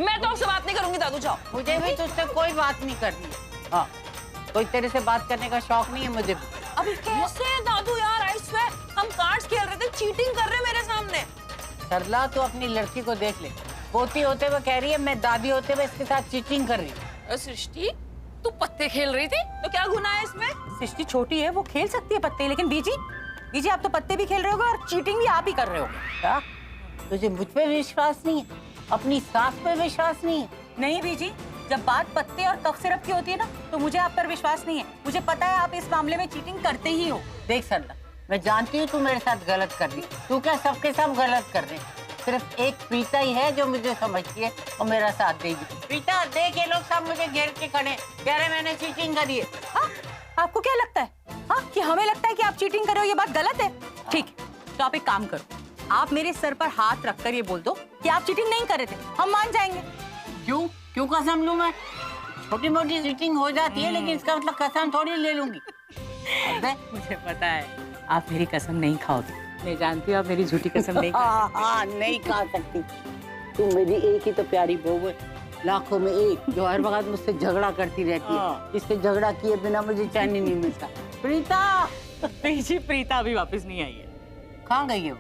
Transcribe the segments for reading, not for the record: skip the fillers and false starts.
मैं तो आपसे बात नहीं करूंगी दादू, जाओ। मुझे भी तुझसे कोई बात नहीं करनी। हाँ, कोई तेरे से बात करने का शौक नहीं है मुझे भी। अभी कैसे दादू यार, आई स्वेयर हम कार्ड्स खेल रहे थे, चीटिंग कर रहे मेरे सामने। सरला तू अपनी लड़की को देख ले, पोती होते हुए कह रही है मैं दादी होते हुए इसके साथ चीटिंग कर रही हूँ। सृष्टि तू पत्ते खेल रही थी तो क्या गुनाह है इसमें? सृष्टि छोटी है, वो खेल सकती है पत्ते, लेकिन बीजी आप तो पत्ते भी खेल रहे होगे और चीटिंग भी आप ही कर रहे हो। क्या तुझे मुझ पे विश्वास नहीं है, अपनी सास पे विश्वास नहीं है? नहीं बीजी, जब बात पत्ते और कफ सिरप की होती है ना तो मुझे आप पर विश्वास नहीं है। मुझे पता है आप इस मामले में चीटिंग करते ही हो। देख सरला, मैं जानती हूँ तू मेरे साथ गलत कर रही, तू क्या सबके सब गलत कर रहे, सिर्फ एक प्रीता ही है जो मुझे समझती है और मेरा साथ देगी। प्रीता देख, ये लोग सब मुझे घेर के खड़े कह रहे मैंने चीटिंग करी है। हाँ, आपको क्या लगता है हाँ कि हमें लगता है कि आप चीटिंग कर रहे हो, ये बात गलत है? ठीक है, तो आप एक काम करो, आप मेरे सर पर हाथ रखकर ये बोल दो कि आप चीटिंग नहीं कर रहे थे, हम मान जाएंगे। क्यों क्यों कसम लूं मैं? छोटी मोटी चीटिंग हो जाती है लेकिन इसका मतलब कसम थोड़ी ले लूंगी। मुझे पता है आप मेरी कसम नहीं खाओगे, मैं जानती हूँ आप मेरी झूठी कसम नहीं खाओगे। हाँ, नहीं खा सकती, तू मेरी एक ही तो प्यारी बहू है, लाखों में एक, जो हर वक्त मुझसे झगड़ा करती रहती है, इससे झगड़ा किए बिना मुझे चैन ही नहीं मिलता। प्रीता जी, प्रीता अभी वापस नहीं आई है। कहाँ गई है वो?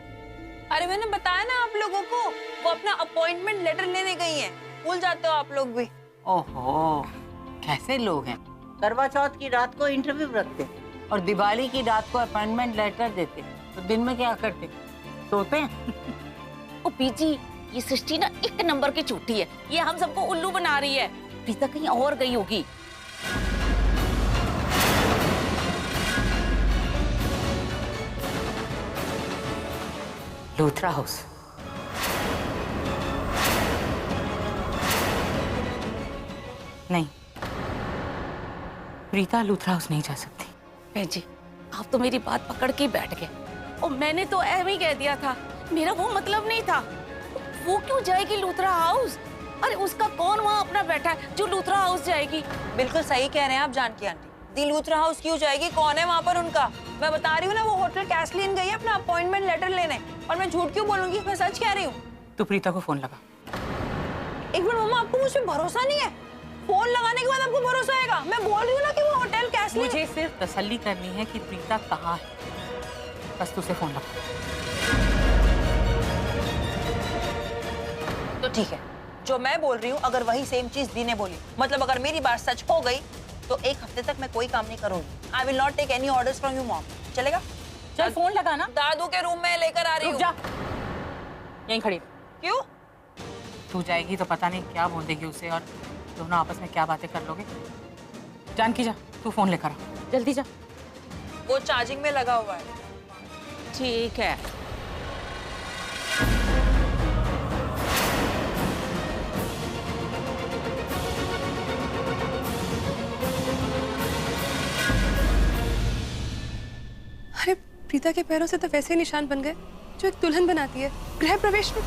अरे मैंने बताया ना आप लोगों को, वो अपना अपॉइंटमेंट लेटर लेने गई हैं। भूल जाते हो आप लोग भी। ओहो, कैसे लोग हैं, करवा चौथ की रात को इंटरव्यू रखते और दिवाली की रात को अपॉइंटमेंट लेटर देते, तो दिन में क्या करते, सोते हैं? ओ बीजी, ये सृष्टि ना एक नंबर की झूठी है, ये हम सबको उल्लू बना रही है। प्रीता कहीं और गई होगी। लूथरा हाउस। नहीं, प्रीता लूथरा हाउस नहीं जा सकती। बहन जी, आप तो मेरी बात पकड़ के बैठ गए, और मैंने तो ऐसे ही कह दिया था, मेरा वो मतलब नहीं था। वो क्यों जाएगी लूथरा हाउस? अरे उसका कौन वहाँ अपना बैठा है जो लूथरा हाउस जाएगी? बिल्कुल सही कह रहे हैं आप जानकी आंटी, दी लूथरा हाउस क्यों जाएगी, कौन है वहाँ पर उनका? मैं बता रही हूँ ना, वो होटल कैसलीन गई है अपना अपॉइंटमेंट लेटर लेने, और मैं झूठ क्यों बोलूंगी, मैं सच कह रही हूँ। तो प्रीता को फोन लगा। एक मिनट मम्मा, आपको मुझ पर भरोसा नहीं है? फोन लगाने के बाद आपको भरोसा आएगा? मैं बोल रही हूँ ना कि वो होटल कैसलीन। मुझे सिर्फ तसल्ली करनी है कि प्रीता कहाँ है, बस तू उसे फोन लगा। तो ठीक है, जो मैं बोल रही हूँ अगर वही सेम चीज दी ने बोली, मतलब अगर मेरी बात सच हो गई तो एक हफ्ते तक मैं कोई काम नहीं करूंगी। I will not take any orders from you mom. चलेगा? चल फोन लगा ना। दादू के रूम में लेकर आ रही हूँ। जा, यहीं खड़ी। क्यों? तू जाएगी तो पता नहीं क्या बोल देगी उसे, और दोनों आपस में क्या बातें कर लोगे। जानकी जा, तू फोन लेकर आ, जल्दी जा। वो चार्जिंग में लगा हुआ है। ठीक है। अरे प्रीता के पैरों से तो वैसे निशान बन गए जो एक दुल्हन बनाती है गृह प्रवेश में।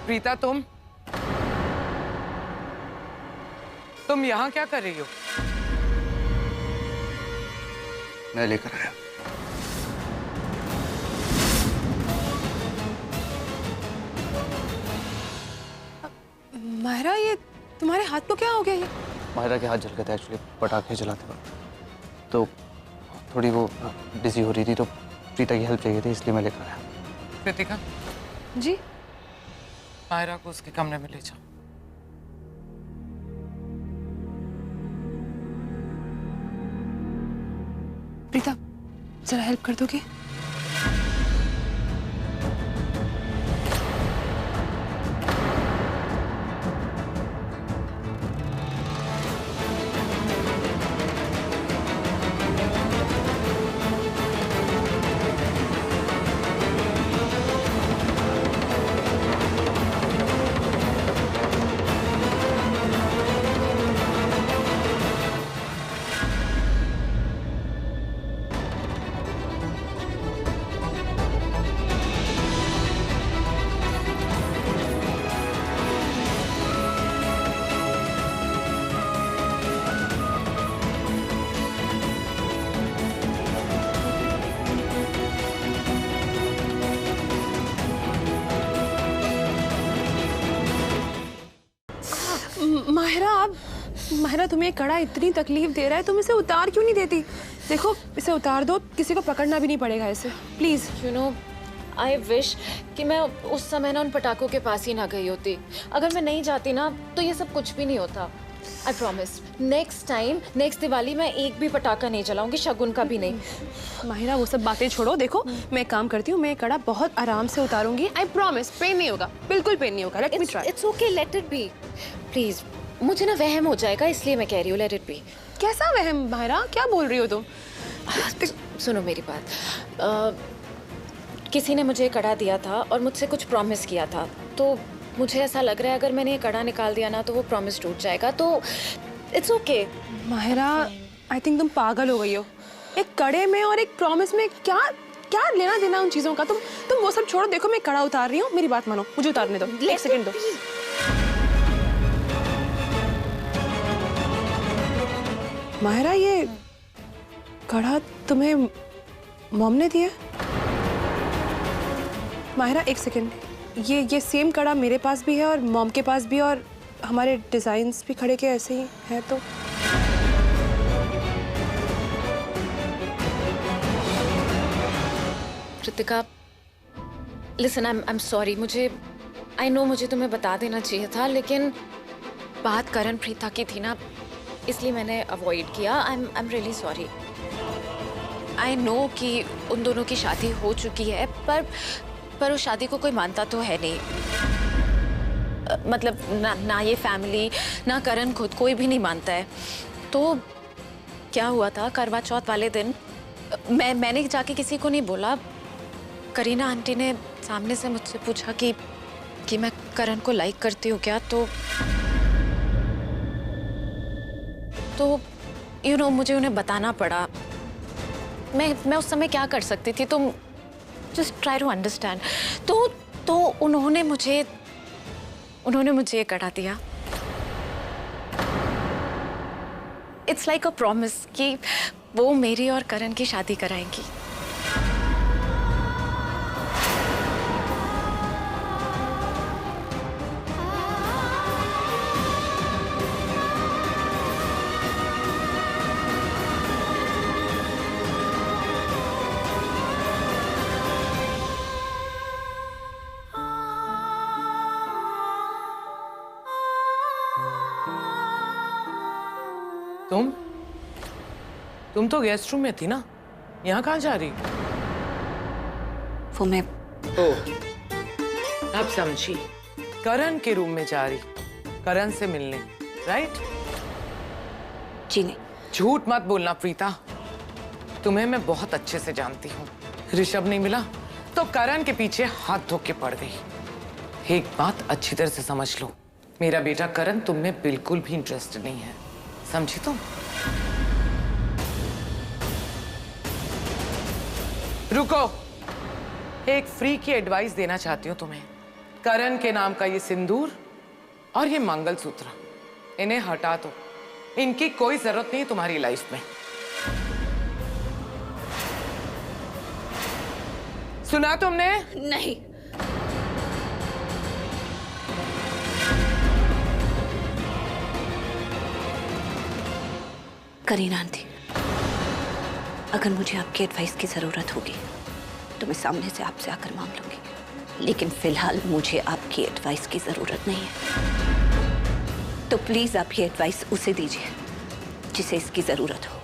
प्रीता, तुम यहाँ क्या कर रही हो? मैं लेकर आया। मायरा, ये तुम्हारे हाथ को क्या हो गया? ये माहिरा के हाथ जल गए थे एक्चुअली, पटाखे जलाते वक्त, तो थोड़ी वो डिजी हो रही थी, तो प्रीता की हेल्प चाहिए थी, इसलिए मैं लेकर आया। कृतिका, जी मायरा को उसके कमरे में ले जाओ। प्रीता, जरा हेल्प कर दोगे? माहिरा, तुम्हें ये कड़ा इतनी तकलीफ दे रहा है, तुम इसे उतार क्यों नहीं देती? देखो, इसे उतार दो, किसी को पकड़ना भी नहीं पड़ेगा इसे, please. You know, I wish कि मैं उस समय ना उन पटाखों के पास ही ना गई होती। अगर मैं नहीं जाती ना तो ये सब कुछ भी नहीं होता। I promise, next time, next Diwali मैं एक भी पटाखा नहीं जलाऊंगी, शगुन का भी नहीं। माहिरा, वो सब बातें छोड़ो। देखो, मैं एक काम करती हूँ, मैं ये कड़ा बहुत आराम से उतारूंगी। आई प्रॉमिस, पेन नहीं होगा, बिल्कुल पेन नहीं होगा। Let me try. It's okay, let it be please. मुझे ना वहम हो जाएगा, इसलिए मैं कह रही हूँ, लेट इट बी। कैसा वहम माहिरा, क्या बोल रही हो तुम? सुनो मेरी बात। किसी ने मुझे कड़ा दिया था और मुझसे कुछ प्रॉमिस किया था, तो मुझे ऐसा लग रहा है अगर मैंने ये कड़ा निकाल दिया ना तो वो प्रॉमिस टूट जाएगा, तो it's okay. Mahira, I think तुम पागल हो गई हो। एक कड़े में और एक प्रॉमिस में क्या क्या लेना देना उन चीजों का? तुम वो सब छोड़ो। देखो, मैं कड़ा उतार रही हूँ, मेरी बात मानो, मुझे उतारने दो, एक सेकंड दो। माहिरा, ये कड़ा तुम्हें मॉम ने दिया? माहिरा, एक सेकंड, ये सेम कड़ा मेरे पास भी है और मॉम के पास भी, और हमारे डिजाइन्स भी खड़े के ऐसे ही है। तो Kritika, listen, I am sorry. I know मुझे तुम्हें बता देना चाहिए था, लेकिन बात करण प्रीता की थी ना, इसलिए मैंने अवॉइड किया। I am really sorry. I know कि उन दोनों की शादी हो चुकी है, पर उस शादी को कोई मानता तो है नहीं। मतलब ना ये फैमिली, ना करण खुद, कोई भी नहीं मानता है। तो क्या हुआ था, करवा चौथ वाले दिन मैंने जाके किसी को नहीं बोला। करीना आंटी ने सामने से मुझसे पूछा कि मैं करण को लाइक करती हूँ क्या, तो यू नो मुझे उन्हें बताना पड़ा। मैं उस समय क्या कर सकती थी, तुम जस्ट ट्राई टू अंडरस्टैंड। तो उन्होंने मुझे ये कड़ा दिया। इट्स लाइक अ प्रॉमिस कि वो मेरी और करण की शादी कराएंगी। तुम तो गेस्ट रूम में थी ना, यहाँ कहाँ जा रही? वो मैं अब समझी, करण के रूम में जा रही, करण से मिलने, राइट? जी नहीं। झूठ मत बोलना प्रीता, तुम्हें मैं बहुत अच्छे से जानती हूँ। ऋषभ नहीं मिला तो करण के पीछे हाथ धो के पड़ गई। एक बात अच्छी तरह से समझ लो, मेरा बेटा करण तुम में बिल्कुल भी इंटरेस्टेड नहीं है, समझी तुम? रुको, एक फ्री की एडवाइस देना चाहती हूँ तुम्हें। करण के नाम का ये सिंदूर और ये मंगलसूत्र, इन्हें हटा दो। इनकी कोई जरूरत नहीं तुम्हारी लाइफ में। सुना तुमने? नहीं। करीना आंटी, अगर मुझे आपकी एडवाइस की जरूरत होगी तो मैं सामने से आपसे आकर मांग लूंगी, लेकिन फिलहाल मुझे आपकी एडवाइस की जरूरत नहीं है। तो प्लीज आप ये एडवाइस उसे दीजिए जिसे इसकी जरूरत हो,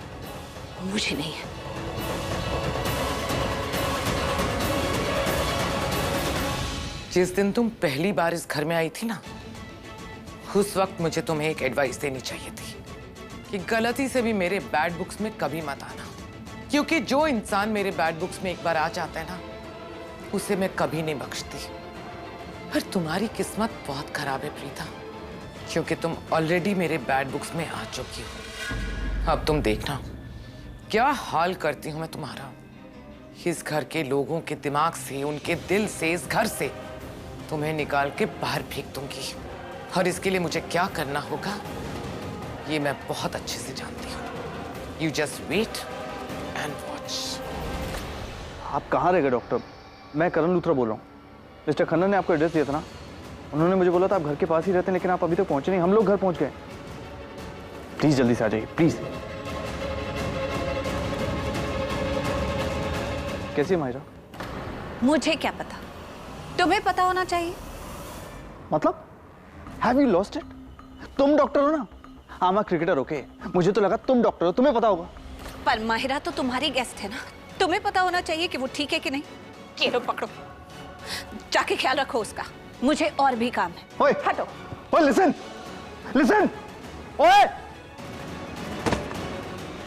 मुझे नहीं है। जिस दिन तुम पहली बार इस घर में आई थी ना, उस वक्त मुझे तुम्हें एक एडवाइस देनी चाहिए थी कि गलती से भी मेरे बैड बुक्स में कभी मत आना, क्योंकि जो इंसान मेरे बैड बुक्स में एक बार आ जाता है ना, उसे मैं कभी नहीं बख्शती। पर तुम्हारी किस्मत बहुत खराब है प्रीता, क्योंकि तुम ऑलरेडी मेरे बैड बुक्स में आ चुकी हो। अब तुम देखना क्या हाल करती हूं मैं तुम्हारा। इस घर के लोगों के दिमाग से, उनके दिल से, इस घर से तुम्हें निकाल के बाहर फेंक दूंगी। और इसके लिए मुझे क्या करना होगा ये मैं बहुत अच्छे से जानती हूँ। You just wait and watch. आप कहाँ रह गए डॉक्टर? मैं करण लूथरा बोल रहा हूँ। मिस्टर खन्ना ने आपको एड्रेस दिया था ना, उन्होंने मुझे बोला था आप घर के पास ही रहते हैं, लेकिन आप अभी तक पहुंचे नहीं। हम लोग घर पहुंच गए। प्लीज जल्दी से आ जाइए प्लीज। कैसी है माहिरा? मुझे क्या पता, तुम्हें पता होना चाहिए। मतलब हैव यू लॉस्ट इट? तुम डॉक्टर हो ना? हाँ मैं क्रिकेटर, ओके, मुझे तो लगा तुम डॉक्टर हो, तुम्हें पता होगा। पर माहिरा तो तुम्हारी गेस्ट है ना, तुम्हें पता होना चाहिए कि वो ठीक है कि नहीं। ये लो पकड़ो, जाके ख्याल रखो उसका, मुझे और भी काम है। ओए हटो। ओए लिसन लिसन, ओए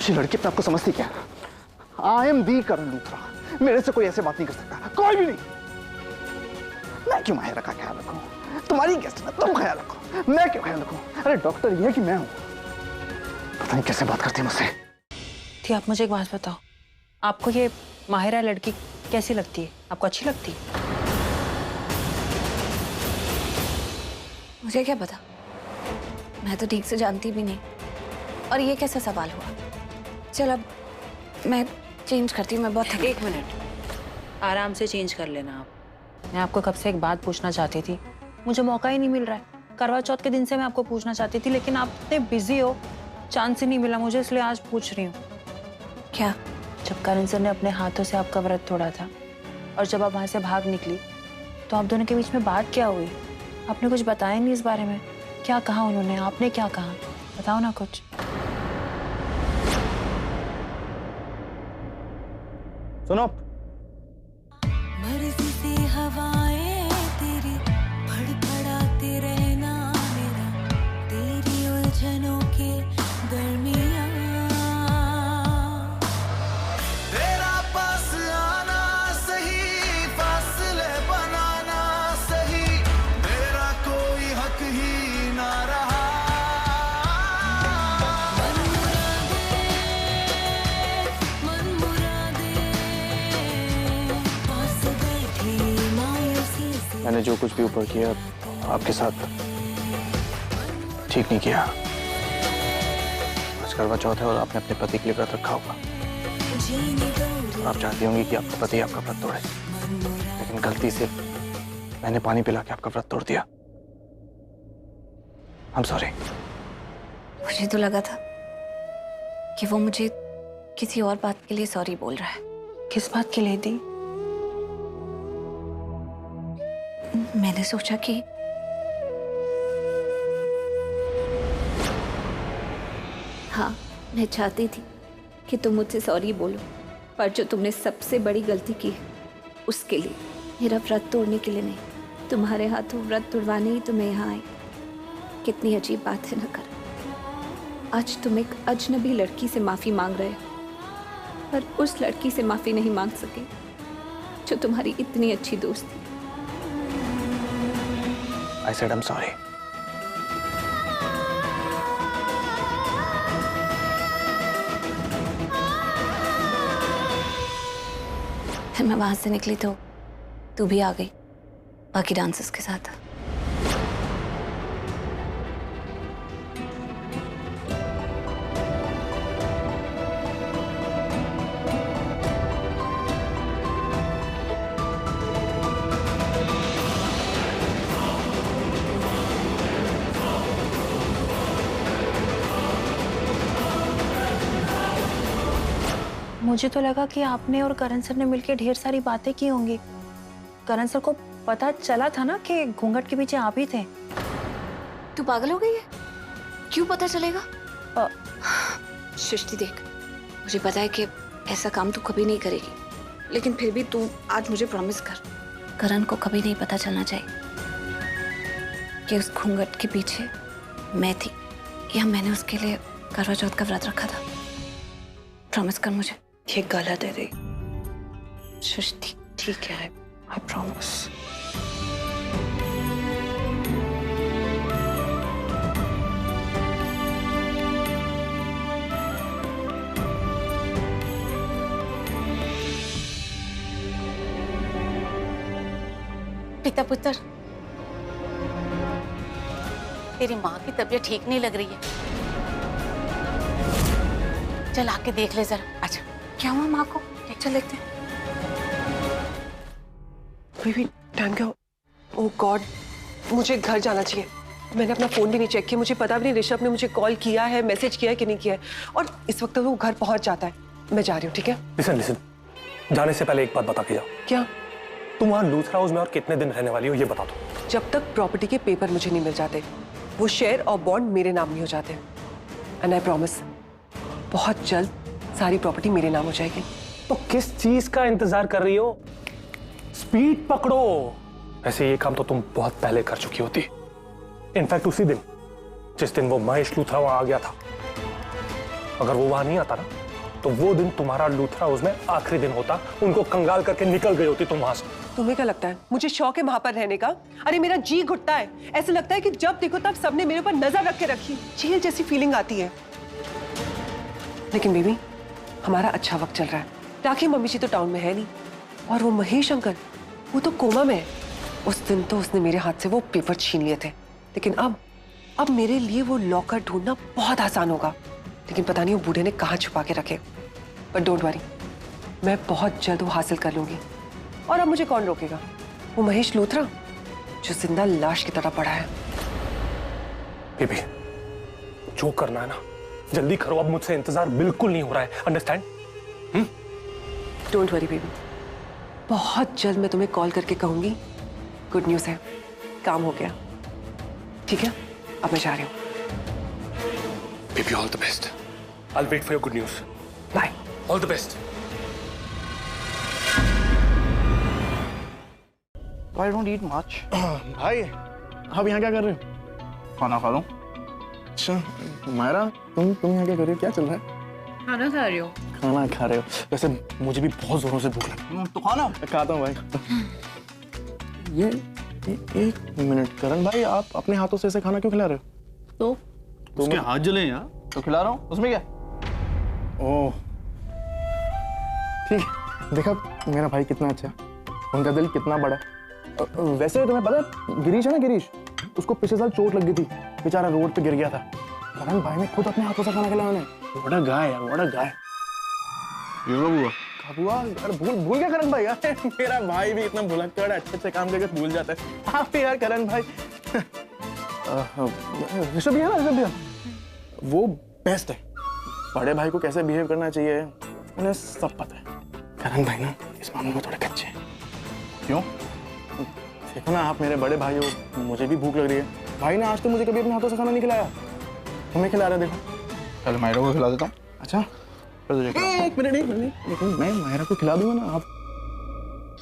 ये लड़की अपने आपको समझती क्या? I am the Karan Luthra, मेरे से कोई ऐसे बात नहीं कर सकता, कोई भी नहीं। मैं क्यों माहिरा का ख्याल रखूं? तुम्हारी गेस्ट है, तुम ख्याल रखो, मैं क्यों ख्याल रखूं? अरे डॉक्टर ये है कि मैं हूं? पता नहीं कैसे बात करती है मुझसे। थी आप मुझे एक बात बताओ, आपको ये माहिरा लड़की कैसी लगती है? आपको अच्छी लगती है? मुझे क्या पता, मैं तो ठीक से जानती भी नहीं। और ये कैसा सवाल हुआ? चल अब मैं चेंज करती हूँ, मैं बहुत थकी। एक मिनट, आराम से चेंज कर लेना आप। मैं आपको कब से एक बात पूछना चाहती थी, मुझे मौका ही नहीं मिल रहा है। करवा चौथ के दिन से मैं आपको पूछना चाहती थी, लेकिन आप इतने बिजी हो, चांस ही नहीं मिला मुझे, इसलिए आज पूछ रही हूँ। क्या? जब करण सर ने अपने हाथों से आपका व्रत तोड़ा था और जब आप वहां से भाग निकली, तो आप दोनों के बीच में बात क्या हुई? आपने कुछ बताया नहीं इस बारे में। क्या कहा उन्होंने, आपने क्या कहा? बताओ ना कुछ। सुनो, मर्जी से हवाएं तेरी फड़फड़ाते रहना मेरा, तेरी उलझनों के दरमियां तेरा पास आना सही, फासले बनाना सही, मेरा कोई हक ही ना रहा। मैंने जो कुछ भी ऊपर किया आपके साथ ठीक नहीं किया। आज करवा चौथ है और आपने अपने पति के लिए व्रत रखा होगा। आप चाहती होंगी कि आपका पति आपका व्रत तोड़े, लेकिन गलती से मैंने पानी पिला के आपका व्रत तोड़ दिया। I'm sorry। मुझे तो लगा था कि वो मुझे किसी और बात के लिए सॉरी बोल रहा है। किस बात के लिए दी? मैंने सोचा कि हाँ, मैं चाहती थी कि तुम मुझसे सॉरी बोलो, पर जो तुमने सबसे बड़ी गलती की है उसके लिए, मेरा व्रत तोड़ने के लिए नहीं, तुम्हारे हाथों व्रत तोड़वाने ही तो मैं यहाँ आई। कितनी अजीब बात है ना कर। आज तुम एक अजनबी लड़की से माफी मांग रहे हो, पर उस लड़की से माफी नहीं मांग सके जो तुम्हारी इतनी अच्छी दोस्त थी। I said I'm sorry। फिर मैं वहां से निकली तो तू भी आ गई बाकी डांसर्स के साथ। मुझे तो लगा कि आपने और करण सर ने मिलकर ढेर सारी बातें की होंगी। करण सर को पता चला था ना कि घूंघट के पीछे आप ही थे। तू पागल हो गई है? क्यों पता चलेगा? सृष्टि देख, मुझे पता है कि ऐसा काम तू कभी नहीं करेगी, लेकिन फिर भी तू आज मुझे प्रॉमिस कर, करण को कभी नहीं पता चलना चाहिए कि उस घूंघट के पीछे मैं थी या मैंने उसके लिए करवा चौथ का व्रत रखा था। प्रॉमिस कर मुझे। ये गलत है रे। सृष्टि, ठीक है, आई प्रॉमिस। पिता पुत्र, तेरी माँ की तबीयत ठीक नहीं लग रही है, चल आके देख ले जरा। अच्छा, क्या हुआ माँ को? चल देखते हैं। बेबी टाइम क्या? ओह गॉड, मुझे घर जाना चाहिए। मैंने अपना फोन भी नहीं चेक किया, मुझे पता भी नहीं ऋषभ ने मुझे कॉल किया है, मैसेज किया है कि नहीं किया है, और इस वक्त वो घर पहुंच जाता है। मैं जा रही हूँ, ठीक है? लिसन, जाने से पहले एक बात बता के जाओ। क्या? तुम वहाँ लूथरा हाउस में और कितने दिन रहने वाली हो ये बता दो। जब तक प्रॉपर्टी के पेपर मुझे नहीं मिल जाते, वो शेयर और बॉन्ड मेरे नाम नहीं हो जाते। एंड आई प्रॉमिस, बहुत जल्द सारी प्रॉपर्टी मेरे नाम हो जाएगी। तो किस चीज का इंतजार कर रही हो? स्पीड पकड़ो। वैसे ये काम तो तुम बहुत पहले कर चुकी होती, इनफैक्ट उसी दिन जिस दिन वो महेश लूथरा वहां आ गया था। अगर वो वहां नहीं आता ना, तो वो दिन तुम्हारा लूथरा हाउस में आखिरी दिन होता, उनको कंगाल करके निकल गई होती तुम वहां से। तुम्हें क्या लगता है मुझे शौक है वहां पर रहने का? अरे मेरा जी घुटता है, ऐसा लगता है कि जब देखो तब सबने मेरे ऊपर नजर रख के रखी, जेल जैसी फीलिंग आती है। लेकिन बेबी, हमारा अच्छा वक्त चल रहा है। राखी मम्मी जी तो टाउन में है नहीं, और वो महेश अंकल, वो तो कोमा में है। उस दिन तो उसने मेरे हाथ से वो पेपर छीन लिए थे, लेकिन अब मेरे लिए वो लॉकर ढूंढना बहुत आसान होगा। लेकिन पता नहीं वो बूढ़े ने कहाँ छुपा के रखे। बट डोंट वरी, मैं बहुत जल्द वो हासिल कर लूंगी। और अब मुझे कौन रोकेगा? वो महेश लूथरा जो जिंदा लाश की तरह पड़ा है। बेबी, जो करना है ना जल्दी करो, अब मुझसे इंतजार बिल्कुल नहीं हो रहा है, अंडरस्टैंड? डोंट वरी बेबी, बहुत जल्द मैं तुम्हें कॉल करके कहूंगी गुड न्यूज है, काम हो गया। ठीक है, अब मैं जा रही हूँ। Baby, all the best. I will wait for your good news. Bye. All the best. I don't eat much. भाई, आप यहाँ क्या कर रहे हो? खाना खा लो। अच्छा, मायरा, तुम यहाँ क्या कर रही हो? क्या चल रहा है? खाना खा रही हो? खाना खा रहे हो? वैसे मुझे भी बहुत जोरों से भूख लगी। तो खाना खाता हूँ भाई। ये एक मिनट, करण भाई, आप अपने हाथों से ऐसे खाना क्यों खिला रहे हो? तो उसके हाथ जले यार, तो खिला रहा हूँ, उसमें क्या? ओह, ठीक है। देखा मेरा भाई कितना अच्छा है, उनका दिल कितना बड़ा है। वैसे तुम्हें पता है, गिरीश है ना, गिरीश, उसको पिछले साल चोट लग गई थी, बेचारा रोड पे गिर गया था। करण भाई ने खुद अपने हाथों से खाना खिलाया उन्हें। व्हाट अ गाय यार, व्हाट अ गाय। ये कब हुआ? कब हुआ? अरे भूल गया करण भाई? यार मेरा भाई भी इतना भुलक्कड़ है, अच्छे काम करके भूल जाता है। आप यार करण भाई। ऋषभ भैया ना, ऋषभ भैया वो बेस्ट है। बड़े भाई को कैसे बिहेव करना चाहिए उन्हें सब पता है। करण भाई ना इस मामले में थोड़े कच्चे हैं। क्यों? देखो ना, आप मेरे बड़े भाई हो, मुझे भी भूख लग रही है। भाई ने आज तो मुझे कभी अपने हाथों से खाना नहीं खिलाया, तुम्हें खिला रहा है। देखो, चल मायरा को खिला देता हूँ। अच्छा, फिर तुझे खिलाऊंगा। एक मिनट, मैं मायरा को खिला दूंगा ना। आप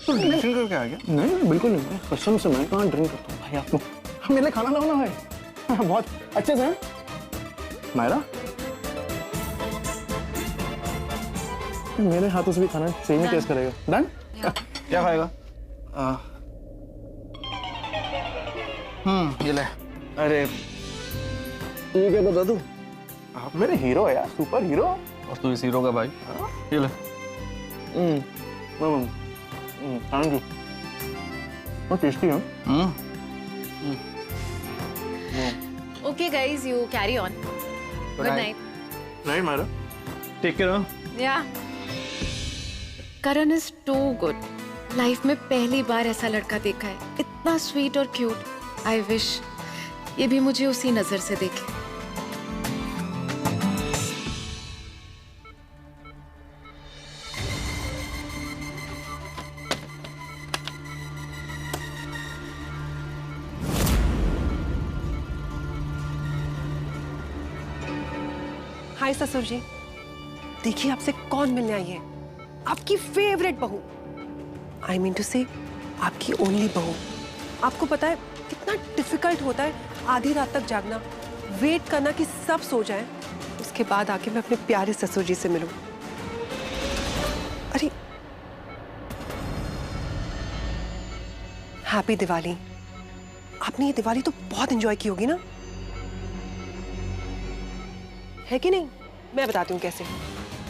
तो ड्रिंक करके आ गया? नहीं, बिल्कुल नहीं, कसम से मैं कहाँ ड्रिंक करता हूँ भाई। आपको मेरे लिए खाना लाओ ना भाई, बहुत अच्छे से। मायरा, मेरे हाथों से भी खाना सेम ही टेस्ट करेगा। डन? क्या खाएगा? ये ले। अरे ये क्या बता दूं, आप मेरे हीरो है यार, सुपर हीरो। और तू इस हीरो का भाई। ये ले। थैंक यू, बहुत टेस्टी है। Okay, guys, you carry on. Good night. Right Myra, take care. Yeah. Karan is too good. Life में पहली बार ऐसा लड़का देखा है, इतना स्वीट और क्यूट। आई विश ये भी मुझे उसी नजर से देखे। हाय ससुर जी, देखिए आपसे कौन मिलने आई है। आपकी फेवरेट बहू, आई मीन टू से आपकी ओनली बहू। आपको पता है कितना डिफिकल्ट होता है आधी रात तक जागना, वेट करना कि सब सो जाए, उसके बाद आके मैं अपने प्यारे ससुर जी से मिलूं। अरे हैप्पी दिवाली। आपने ये दिवाली तो बहुत एंजॉय की होगी ना, है कि नहीं? मैं बताती हूँ कैसे।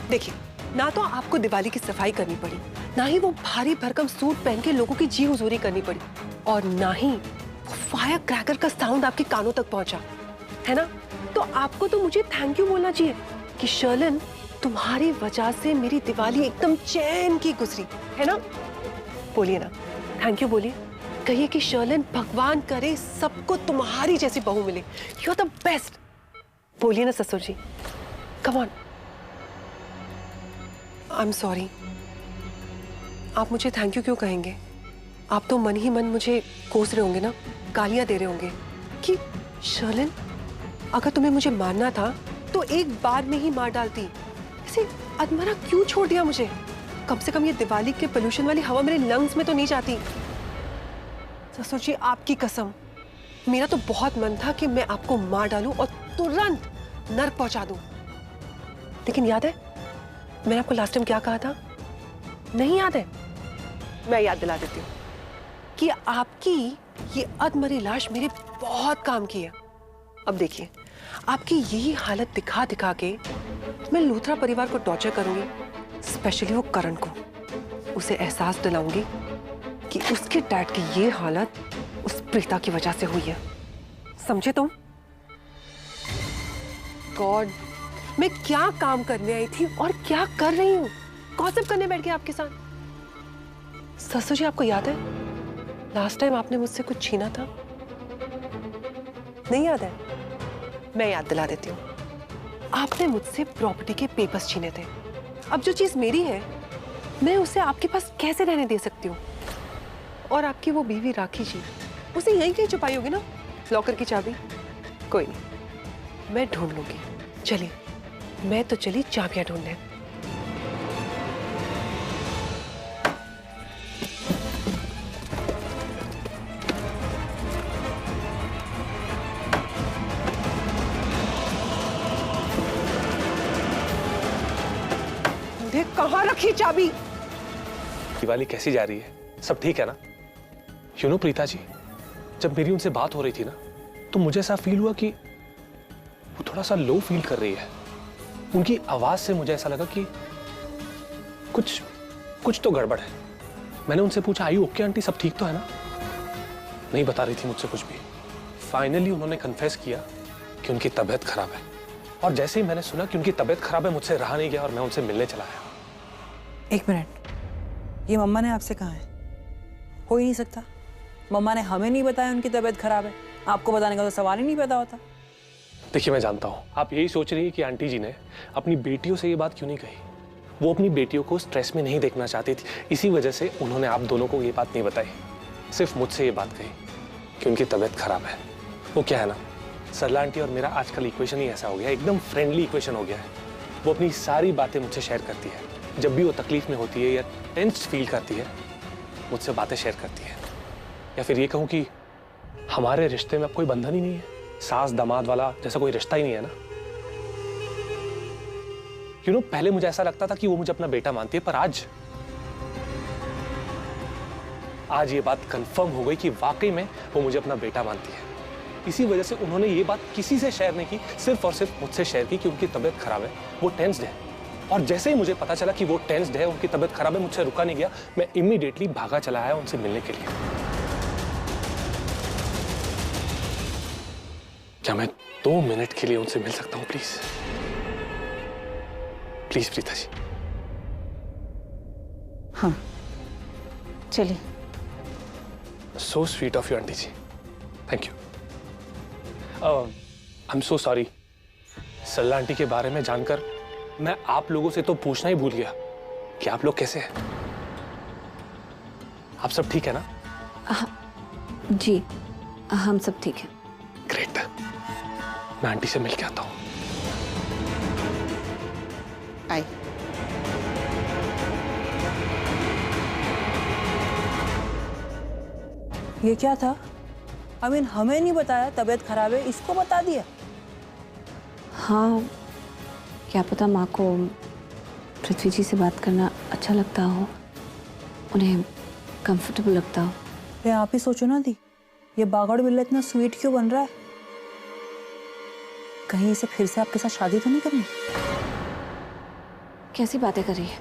देखिए, ना तो आपको दिवाली की सफाई करनी पड़ी, ना ही वो भारी भरकम सूट पहन के लोगों की जी हुजूरी करनी पड़ी, और ना ही वो फायर क्रैकर का साउंड आपके कानों तक पहुंचा, है ना? तो आपको तो मुझे थैंक यू बोलना चाहिए कि शर्लिन, तुम्हारी वजह से मेरी दिवाली एकदम चैन की गुजरी, है ना? बोलिए ना, थैंक यू बोलिए। कहिए कि शर्लिन, भगवान करे सबको तुम्हारी जैसी बहू मिले, यू आर द बेस्ट। बोलिए ना ससुर जी, come on. I am sorry. आप मुझे थैंक यू क्यों कहेंगे? आप तो मन ही मन मुझे कोस रहे होंगे ना, गालियां दे रहे होंगे कि शर्लिन, अगर तुम्हें मुझे मारना था तो एक बार में ही मार डालती, ऐसे अधमरा क्यों छोड़ दिया मुझे? कम से कम ये दिवाली के पोल्यूशन वाली हवा मेरे लंग्स में तो नहीं जाती। ससुर जी, आपकी कसम, मेरा तो बहुत मन था कि मैं आपको मार डालूं और तुरंत नर्क पहुंचा दूं, लेकिन याद है मैंने आपको लास्ट टाइम क्या कहा था? नहीं याद है? मैं याद दिला देती हूँ कि आपकी ये अधमरी लाश मेरे बहुत काम की है। अब देखिए, आपकी यही हालत दिखा दिखा के मैं लूथरा परिवार को टॉर्चर करूंगी, स्पेशली वो करण को। उसे एहसास दिलाऊंगी कि उसके डैड की ये हालत उस प्रीता की वजह से हुई है, समझे तुम? गॉड, मैं क्या काम करने आई थी और क्या कर रही हूँ? गॉसिप करने बैठ गया आपके साथ। ससुर जी, आपको याद है लास्ट टाइम आपने मुझसे कुछ छीना था? नहीं याद है? मैं याद दिला देती हूँ। आपने मुझसे प्रॉपर्टी के पेपर्स छीने थे। अब जो चीज मेरी है, मैं उसे आपके पास कैसे रहने दे सकती हूँ? और आपकी वो बीवी राखी जी, उसे यहीं कहीं छुपाई होगी ना, लॉकर की चाबी। कोई नहीं, मैं ढूंढ लूंगी। चलिए, मैं तो चली चाबियां ढूंढने। कहाँ रखी चाबी? दिवाली कैसी जा रही है? सब ठीक है ना? यू नो प्रीता जी, जब मेरी उनसे बात हो रही थी ना, तो मुझे ऐसा फील हुआ कि वो थोड़ा सा लो फील कर रही है। उनकी आवाज से मुझे ऐसा लगा कि कुछ तो गड़बड़ है। मैंने उनसे पूछा, आई ओके आंटी, सब ठीक तो है ना? नहीं बता रही थी मुझसे कुछ भी। फाइनली उन्होंने कन्फेस किया कि उनकी तबीयत खराब है, और जैसे ही मैंने सुना कि उनकी तबीयत खराब है, मुझसे रहा नहीं गया और मैं उनसे मिलने चला आया। एक मिनट, ये मम्मा ने आपसे कहा है? हो ही नहीं सकता। मम्मा ने हमें नहीं बताया उनकी तबीयत खराब है, आपको बताने का तो सवाल ही नहीं पैदा होता। देखिए, मैं जानता हूँ आप यही सोच रही है कि आंटी जी ने अपनी बेटियों से ये बात क्यों नहीं कही। वो अपनी बेटियों को स्ट्रेस में नहीं देखना चाहती थी, इसी वजह से उन्होंने आप दोनों को ये बात नहीं बताई। सिर्फ मुझसे ये बात कही कि उनकी तबीयत खराब है। वो क्या है ना, सरला आंटी और मेरा आजकल इक्वेशन ही ऐसा हो गया है, एकदम फ्रेंडली इक्वेशन हो गया है। वो अपनी सारी बातें मुझसे शेयर करती है। जब भी वो तकलीफ में होती है या टेंस फील करती है, मुझसे बातें शेयर करती है। या फिर ये कहूँ कि हमारे रिश्ते में अब कोई बंधन ही नहीं है, सास दामाद वाला जैसा कोई रिश्ता ही नहीं है ना। यू नो, पहले मुझे ऐसा लगता था कि वो मुझे अपना बेटा मानती है, पर आज ये बात कंफर्म हो गई कि वाकई में वो मुझे अपना बेटा मानती है। इसी वजह से उन्होंने ये बात किसी से शेयर नहीं की, सिर्फ और सिर्फ मुझसे शेयर की कि उनकी तबीयत खराब है, वो टेंस्ड है। और जैसे ही मुझे पता चला कि वो टेंस्ड है, उनकी तबीयत खराब है, मुझसे रुका नहीं गया, मैं इमीडिएटली भागा चला आया उनसे मिलने के लिए। क्या मैं 2 मिनट के लिए उनसे मिल सकता हूं प्लीज? प्लीज प्रीता जी। हाँ, चलिए। So sweet of you aunty ji, thank you. I am so sorry, Sarla aunty के बारे में जानकर मैं आप लोगों से तो पूछना ही भूल गया कि आप लोग कैसे हैं। आप सब ठीक है ना? जी, हम सब ठीक हैं। ग्रेट, मैं आंटी से मिल के आता हूँ। ये क्या था? हमें नहीं बताया तबीयत खराब है, इसको बता दिया। हाँ, क्या पता माँ को पृथ्वी जी से बात करना अच्छा लगता हो, उन्हें कंफर्टेबल लगता हो। अरे आप ही सोचो ना दी, ये बागड़ बिल्ला इतना स्वीट क्यों बन रहा है? कहीं इसे फिर से आपके साथ शादी तो नहीं करनी? कैसी बातें कर रही है?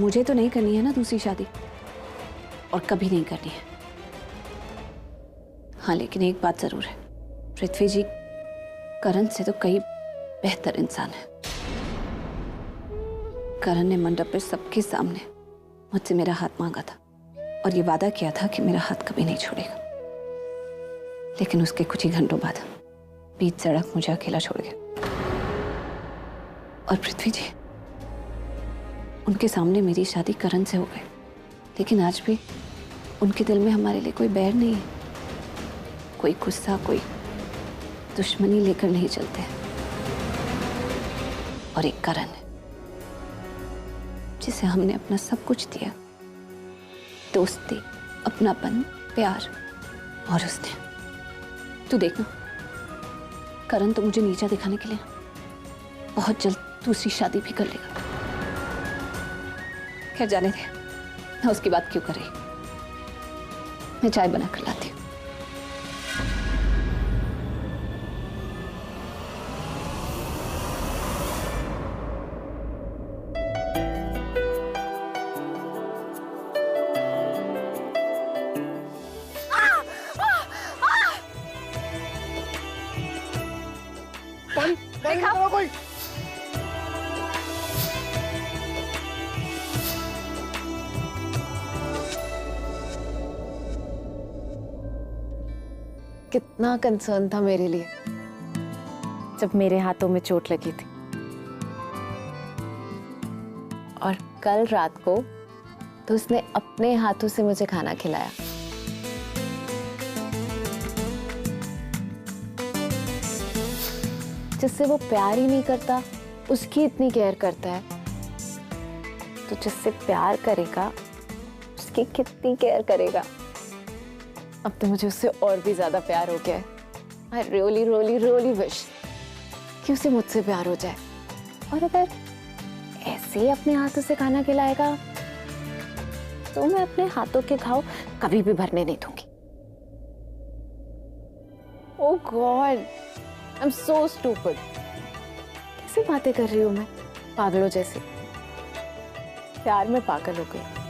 मुझे तो नहीं करनी है ना दूसरी शादी, और कभी नहीं करनी है। हाँ, लेकिन एक बात जरूर है, पृथ्वी जी करण से तो कई बेहतर इंसान है। करण ने मंडप पर सबके सामने मुझसे मेरा हाथ मांगा था और ये वादा किया था कि मेरा हाथ कभी नहीं छोड़ेगा, लेकिन उसके कुछ ही घंटों बाद बीच सड़क मुझे अकेला छोड़ गया। और पृथ्वी जी, उनके सामने मेरी शादी करण से हो गई, लेकिन आज भी उनके दिल में हमारे लिए कोई बैर नहीं है, कोई गुस्सा, कोई दुश्मनी लेकर नहीं चलते। और एक करण है जिसे हमने अपना सब कुछ दिया, दोस्ती, अपनापन, प्यार, और उसने, तू देखना, करण तो मुझे नीचा दिखाने के लिए बहुत जल्द दूसरी शादी भी कर लेगा। खैर जाने दे, मैं उसकी बात क्यों कर रही, मैं चाय बना कर लाती हूँ। कोई कितना कंसर्न था मेरे लिए जब मेरे हाथों में चोट लगी थी, और कल रात को तो उसने अपने हाथों से मुझे खाना खिलाया। जिससे वो प्यार ही नहीं करता उसकी इतनी केयर करता है, तो जिससे प्यार करेगा उसकी कितनी केयर करेगा। अब तो मुझे उससे और भी ज्यादा प्यार हो गया है। I really really really wish कि उसे मुझसे प्यार हो जाए, और अगर ऐसे ही अपने हाथों से खाना खिलाएगा तो मैं अपने हाथों के घाव कभी भी भरने नहीं दूंगी। Oh God, I am so stupid. कैसी बातें कर रही हूँ मैं, पागलों जैसी। प्यार में पागल हो गई।